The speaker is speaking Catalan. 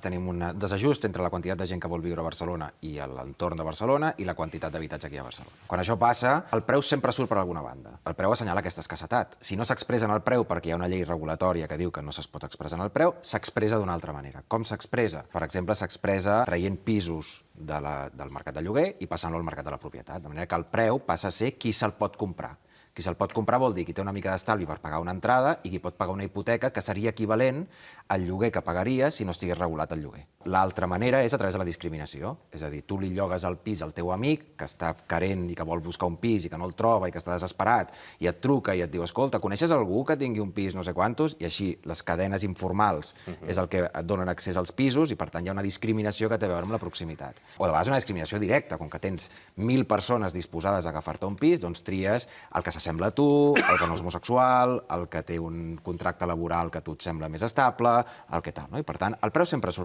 tenim un desajust entre la quantitat de gent que vol viure a Barcelona i l'entorn de Barcelona i la quantitat d'habitatge que hi ha a Barcelona. Quan això passa, el preu sempre surt per alguna banda. El preu assenyala aquesta escassetat. Si no s'expressa en el preu perquè hi ha una llei regulatòria que diu que no es pot expressar en el preu, s'expressa d'una altra manera. Com s'expressa? Per exemple, s'expressa traient pisos del mercat de lloguer i passant-lo al mercat de la propietat, de manera que el preu passa a ser qui se'l pot comprar. Qui se'l pot comprar vol dir qui té una mica d'estalvi per pagar una entrada i qui pot pagar una hipoteca que seria equivalent al lloguer que pagaria si no estigués regulat el lloguer. L'altra manera és a través de la discriminació. És a dir, tu li llogues el pis al teu amic que està carent i que vol buscar un pis i que no el troba i que està desesperat i et truca i et diu, escolta, coneixes algú que tingui un pis no sé quantos? I així les cadenes informals és el que et donen accés als pisos i per tant hi ha una discriminació que té a veure amb la proximitat. O de vegades una discriminació directa, com que tens 1.000 persones disposades a agafar-te un pis, doncs tries el que s'assembla a tu, el que no és homosexual, el que té un contracte laboral que a tu et sembla més estable, el que tal. I per tant, el preu sempre surt